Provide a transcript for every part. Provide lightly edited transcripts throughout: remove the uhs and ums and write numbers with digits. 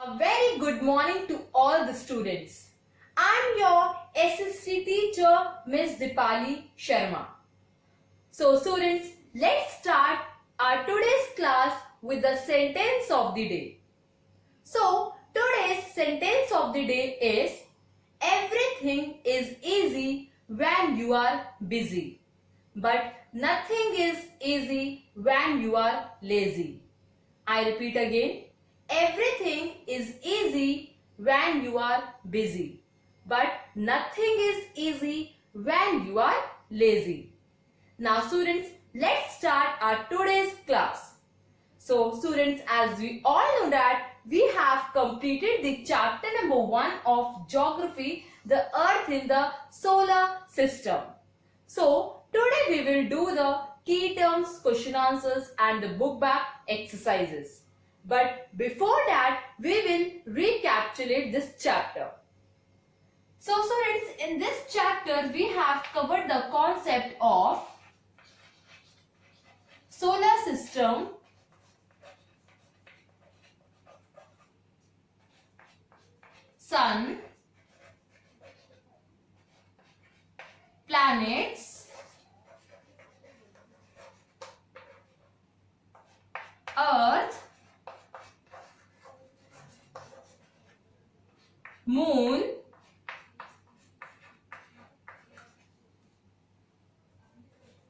A very good morning to all the students. I'm your SST teacher, Miss Dipali Sharma. So students, let's start our today's class with the sentence of the day. So today's sentence of the day is, everything is easy when you are busy, but nothing is easy when you are lazy. I repeat again. Everything is easy when you are busy, but nothing is easy when you are lazy. Now students, let's start our today's class. So students, as we all know that we have completed the chapter number 1 of geography, the earth in the solar system. So today we will do the key terms, question answers and the book back exercises. But before that, we will recapitulate this chapter. So students, in this chapter, we have covered the concept of solar system, sun, planets, earth, moon,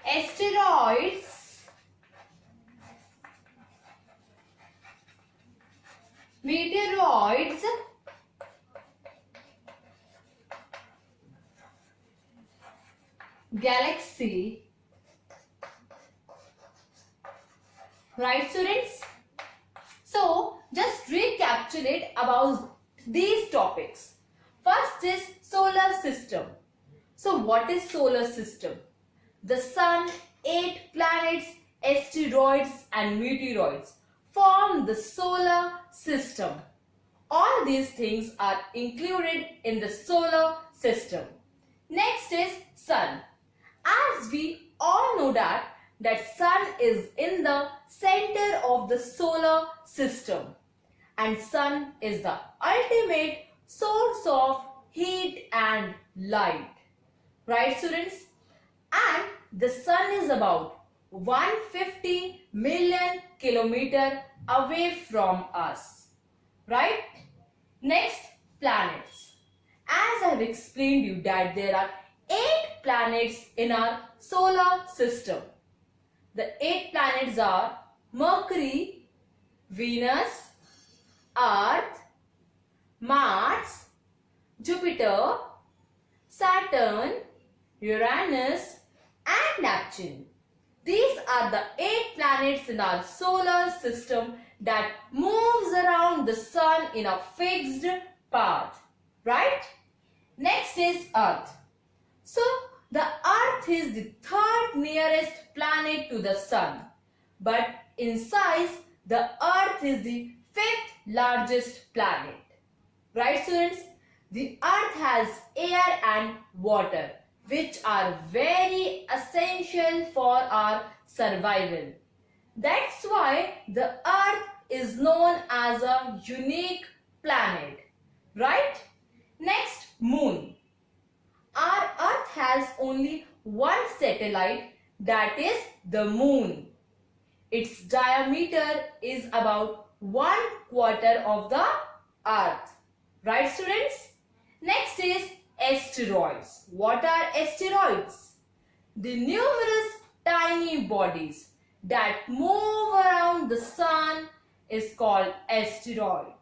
asteroids, meteoroids, galaxy. Right students? So just recapitulate about these topics. First is solar system. So what is solar system? The sun, 8 planets, asteroids and meteoroids form the solar system. All these things are included in the solar system. Next is sun. As we all know that sun is in the center of the solar system, and sun is the ultimate source of heat and light. Right students? And the sun is about 150 million kilometers away from us. Right? Next, planets. As I have explained you that there are 8 planets in our solar system. The 8 planets are Mercury, Venus, Earth, Mars, Jupiter, Saturn, Uranus and Neptune. These are the 8 planets in our solar system that moves around the sun in a fixed path. Right? Next is Earth. So the Earth is the 3rd nearest planet to the sun. But in size, the Earth is the 5th largest planet. Right students? The Earth has air and water, which are very essential for our survival. That's why the Earth is known as a unique planet. Right? Next, Moon. Our Earth has only one satellite, that is the Moon. Its diameter is about 1/4 of the Earth. Right students? Next is asteroids. What are asteroids? The numerous tiny bodies that move around the sun is called asteroid.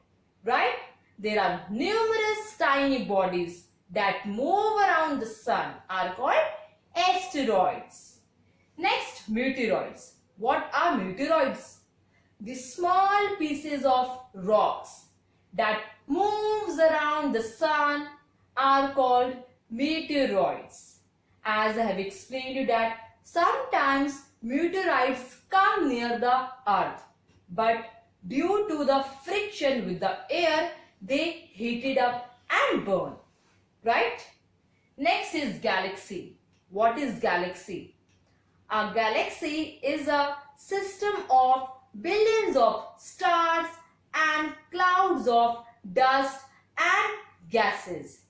Right? There are numerous tiny bodies that move around the sun are called asteroids. Next, meteoroids. What are meteoroids? The small pieces of rocks that moves around the sun are called meteoroids. As I have explained you that sometimes meteorites come near the earth, but due to the friction with the air, they heat it up and burn. Right? Next is galaxy. What is galaxy? A galaxy is a system of billions of stars and clouds of dust and gases,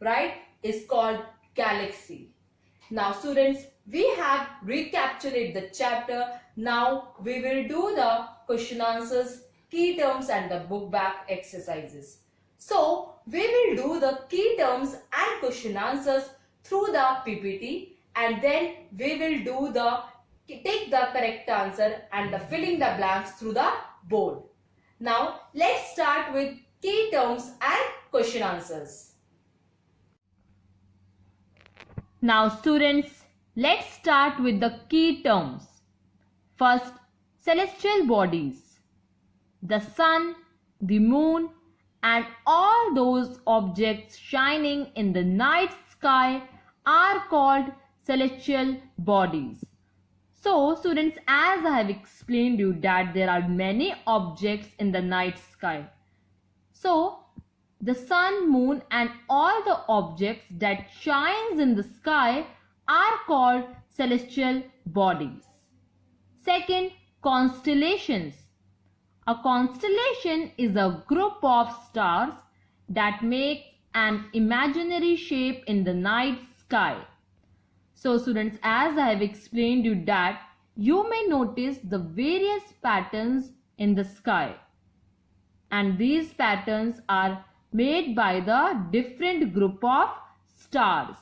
right, is called galaxy. Now students, we have recapitulated the chapter. Now we will do the question answers, key terms and the book back exercises. So we will do the key terms and question answers through the PPT, and then we will do the take the correct answer and the filling the blanks through the board. Now let's start with key terms and question answers. Now students, let's start with the key terms. First, celestial bodies. The sun, the moon and all those objects shining in the night sky are called celestial bodies. So students, as I have explained you that there are many objects in the night sky. So the sun, moon and all the objects that shines in the sky are called celestial bodies. Second, constellations. A constellation is a group of stars that make an imaginary shape in the night sky. So students, as I have explained you that you may notice the various patterns in the sky, and these patterns are made by the different group of stars.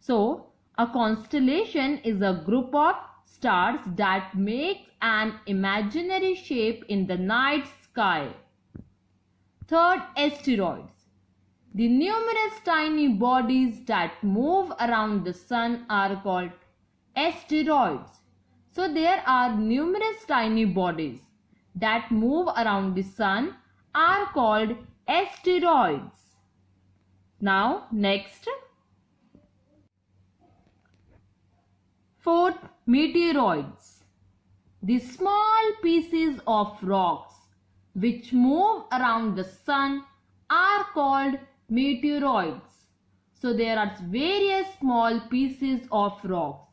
So a constellation is a group of stars that makes an imaginary shape in the night sky. Third, asteroids. The numerous tiny bodies that move around the sun are called asteroids. So there are numerous tiny bodies that move around the sun are called asteroids. Now next. Fourth, meteoroids. The small pieces of rocks which move around the sun are called meteoroids. So there are various small pieces of rocks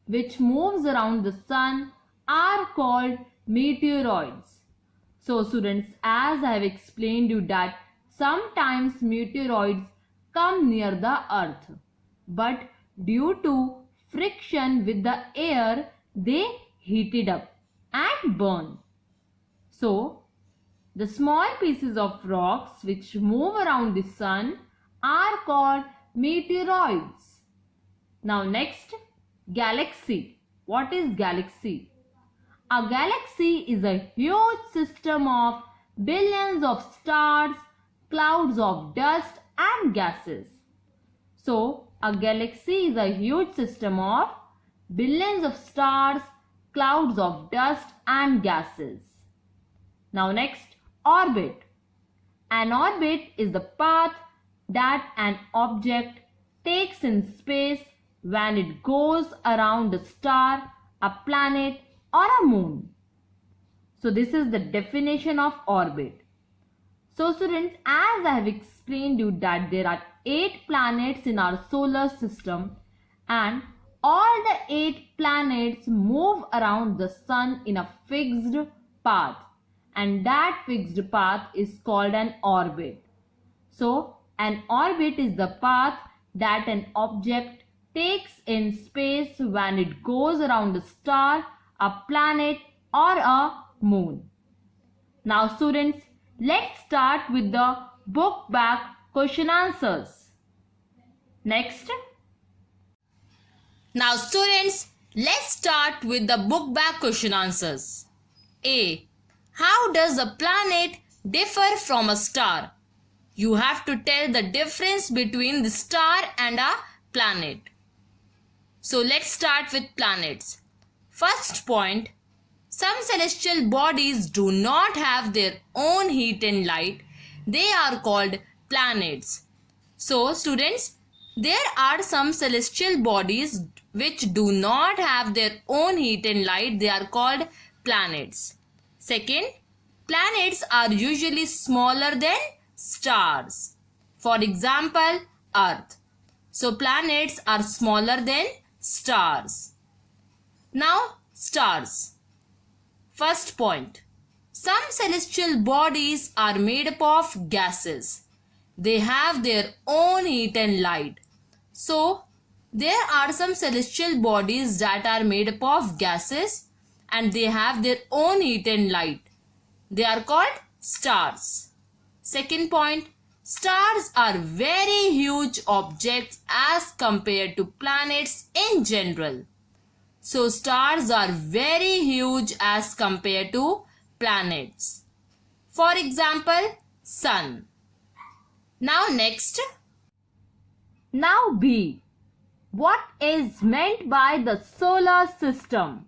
which moves around the sun are called meteoroids. So students, as I have explained you that sometimes meteoroids come near the earth, but due to friction with the air they heated up and burn. So the small pieces of rocks which move around the sun are called meteoroids. Now next, galaxy. What is galaxy? A galaxy is a huge system of billions of stars, clouds of dust and gases. So a galaxy is a huge system of billions of stars, clouds of dust and gases. Now next, orbit. An orbit is the path that an object takes in space when it goes around a star, a planet or a moon. So this is the definition of orbit. So students, as I have explained you that there are 8 planets in our solar system, and all the 8 planets move around the sun in a fixed path, and that fixed path is called an orbit. So an orbit is the path that an object takes in space when it goes around a star, a planet or a moon. Now students, let's start with the book back question answers. Next. Now students, let's start with the book back question answers. A. How does a planet differ from a star? You have to tell the difference between the star and a planet. So let's start with planets. First point, some celestial bodies do not have their own heat and light. They are called planets. So students, there are some celestial bodies which do not have their own heat and light. They are called planets. Second, planets are usually smaller than stars. For example, Earth. So planets are smaller than stars. Now stars. First point, Some celestial bodies are made up of gases. They have their own heat and light. So, there are some celestial bodies that are made up of gases and they have their own heat and light. They are called stars. Second point, stars are very huge objects as compared to planets in general. So, stars are very huge as compared to planets. For example, Sun. Now next. Now B. What is meant by the solar system?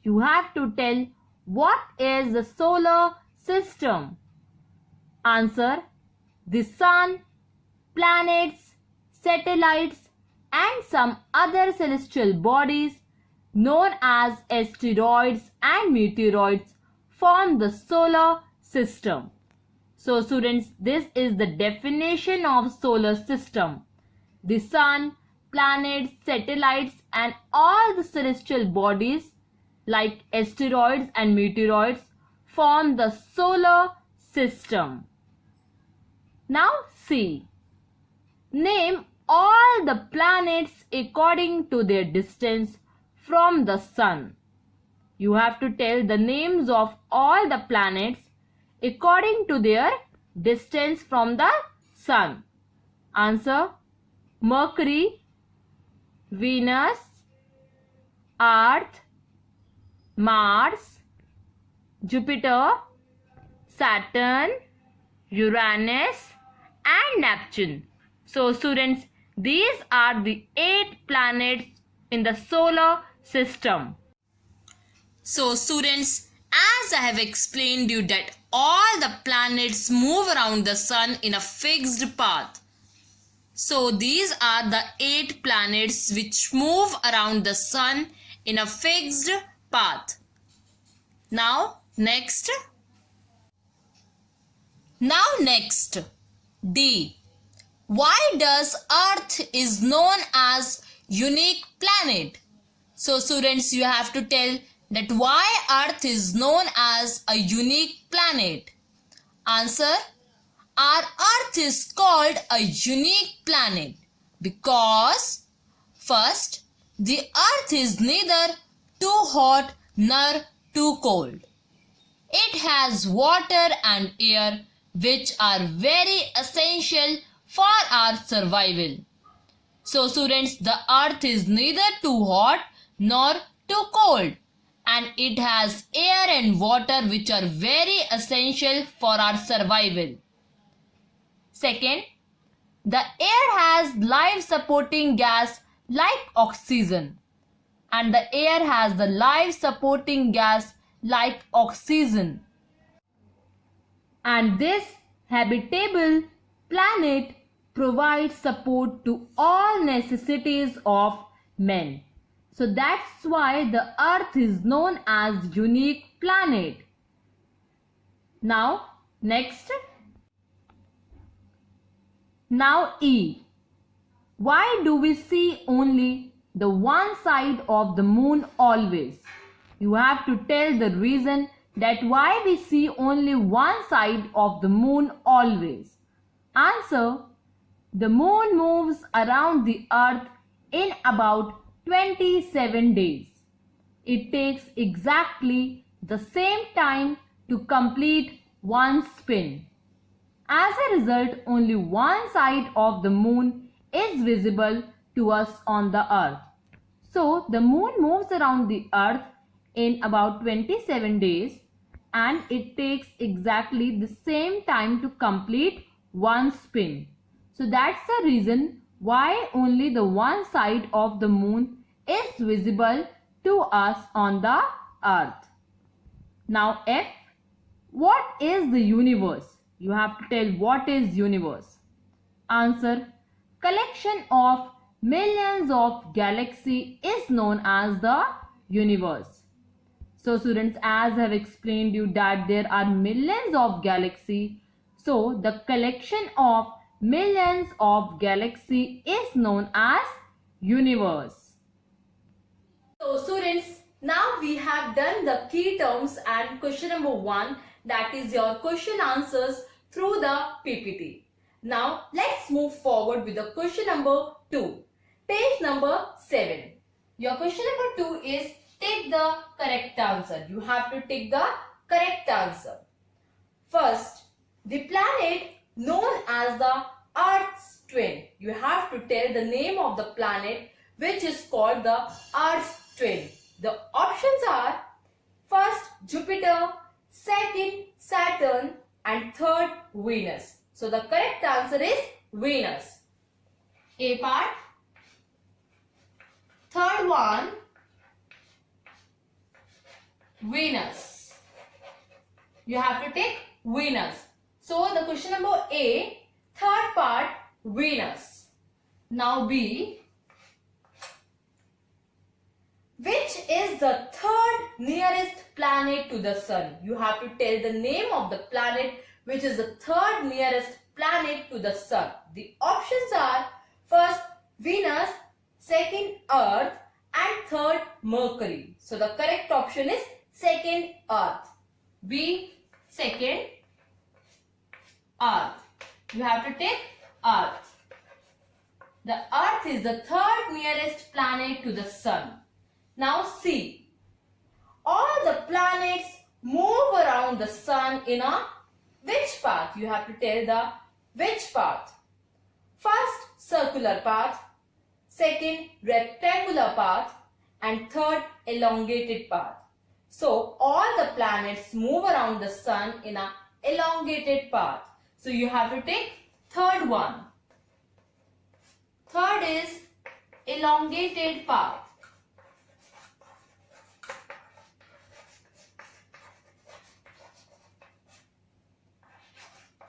You have to tell what is the solar system. Answer: the sun, planets, satellites and some other celestial bodies known as asteroids and meteoroids form the solar system. So students, this is the definition of solar system. The sun, planets, satellites and all the celestial bodies like asteroids and meteoroids form the solar system. Now see. Name all the planets according to their distance from the sun. You have to tell the names of all the planets according to their distance from the sun. Answer: Mercury, Venus, Earth, Mars, Jupiter, Saturn, Uranus and Neptune. So students, these are the 8 planets in the solar system. So students, as I have explained you that all the planets move around the sun in a fixed path. So these are the 8 planets which move around the sun in a fixed path. Now next. D. Why does Earth is known as unique planet? So students, you have to tell that why Earth is known as a unique planet. Answer: our Earth is called a unique planet because first, the Earth is neither too hot nor too cold. It has water and air which are very essential for our survival. So students, the Earth is neither too hot nor too cold and it has air and water which are very essential for our survival. Second, the air has life supporting gas like oxygen and the air has the life supporting gas like oxygen. And this habitable planet provides support to all necessities of men. So that's why the Earth is known as unique planet. Now next. Now E. Why do we see only the one side of the moon always? You have to tell the reason that why we see only one side of the moon always. Answer: the moon moves around the earth in about 27 days. It takes exactly the same time to complete one spin. As a result, only one side of the moon is visible to us on the earth. So, the moon moves around the earth in about 27 days and it takes exactly the same time to complete one spin. So, that's the reason why only the one side of the moon is visible to us on the earth. Now F. What is the universe? You have to tell what is universe. Answer: collection of millions of galaxies is known as the universe. So students, as I have explained you that there are millions of galaxies, so the collection of millions of galaxies is known as universe. So students, Now we have done the key terms and question number 1, that is your question answers through the PPT. Now let's move forward with the question number 2. Page number 7. Your question number 2 is take the correct answer. You have to take the correct answer. First, the planet known as the Earth's twin. You have to tell the name of the planet which is called the Earth's twin. The options are first Jupiter, second Saturn and third Venus. So the correct answer is Venus. A part. Third one, Venus. You have to take Venus. So the question number A, third part, Venus. Now B, which is the third nearest planet to the sun? You have to tell the name of the planet which is the third nearest planet to the sun. The options are first Venus, second Earth and third Mercury. So the correct option is second Earth. B, second Earth. You have to take Earth. The Earth is the third nearest planet to the sun. Now C. All the planets move around the sun in a which path? You have to tell the which path. First circular path, second rectangular path and third elongated path. So all the planets move around the sun in a elongated path. So you have to take third one. Third is elongated path.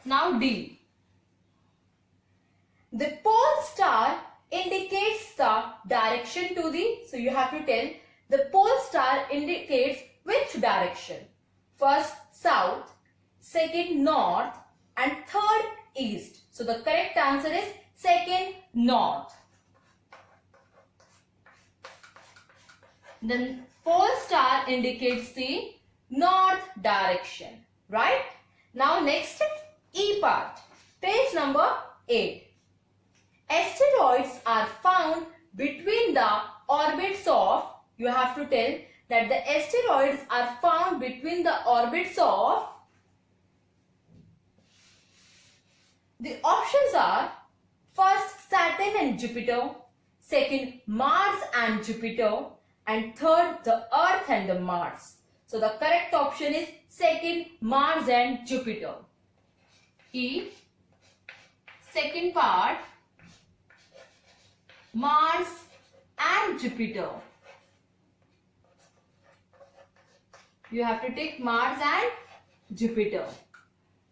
Now D. The pole star indicates the direction to the, so you have to tell the pole star indicates which direction. First south, second north and third east. So the correct answer is second north. The pole star indicates the north direction, right? Now next E part, page number 8. Asteroids are found between the orbits of, you have to tell that the asteroids are found between the orbits of, the options are first Saturn and Jupiter, second Mars and Jupiter and third the Earth and the Mars. So the correct option is second Mars and Jupiter. E, second part, Mars and Jupiter. You have to take Mars and Jupiter.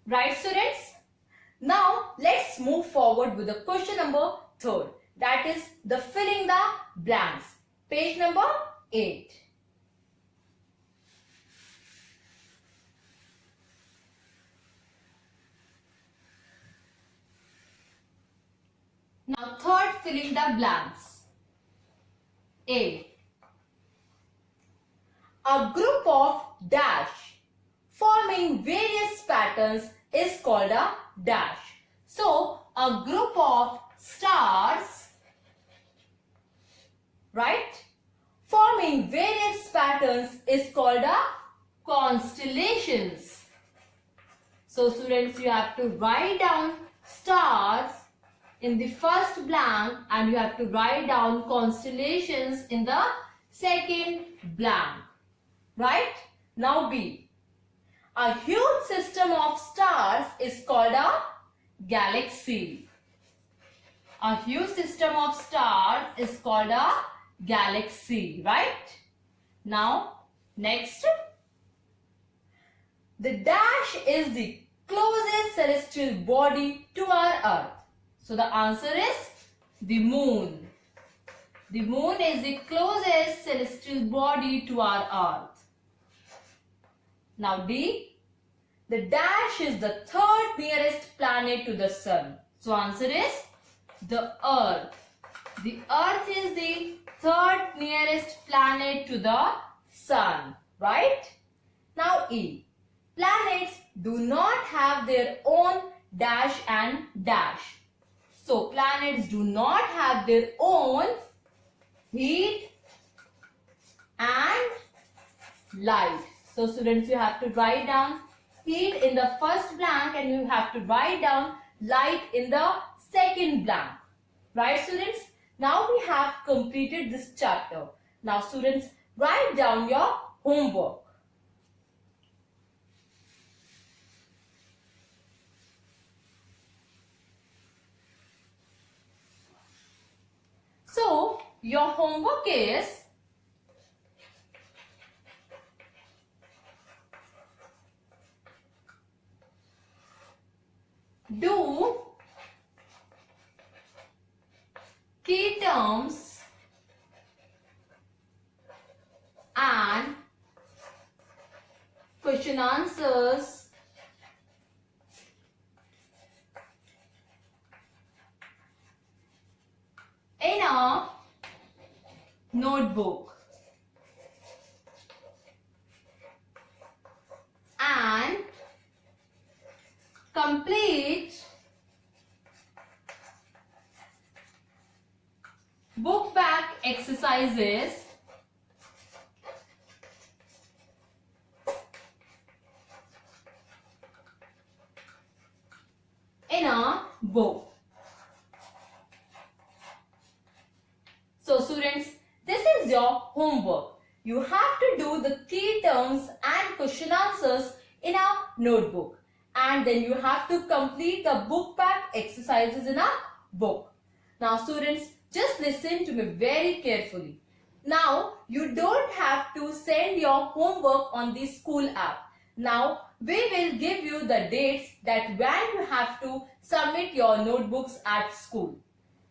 Right, students? Now let's move forward with the question number 3. That is the filling the blanks. Page number 8. Now third, filling the blanks. A. A group of dash forming various patterns is called a dash. So a group of stars, right, forming various patterns is called a constellations. So students, you have to write down stars in the first blank and you have to write down constellations in the second blank. Right? Now B. A huge system of stars is called a galaxy. A huge system of stars is called a galaxy. Right? Now, next. The dash is the closest celestial body to our Earth. So the answer is the moon. The moon is the closest celestial body to our Earth. Now D. The dash is the third nearest planet to the sun. So answer is the Earth. The Earth is the third nearest planet to the sun, right? Now E. Planets do not have their own dash and dash. So planets do not have their own heat and light. So students, you have to write down heat in the first blank and you have to write down light in the second blank. Right students? Now we have completed this chapter. Now students, write down your homework. So your homework is do key terms and question answers in a notebook and complete book back exercises in a book. So students, this is your homework. You have to do the key terms and question answers in a notebook. And then you have to complete the book back exercises in a book. Now students, just listen to me very carefully. Now you don't have to send your homework on the school app. Now we will give you the dates that when you have to submit your notebooks at school.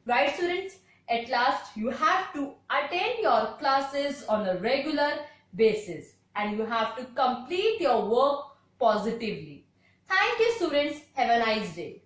Right students? At last you have to attend your classes on a regular basis and you have to complete your work positively. Thank you students. Have a nice day.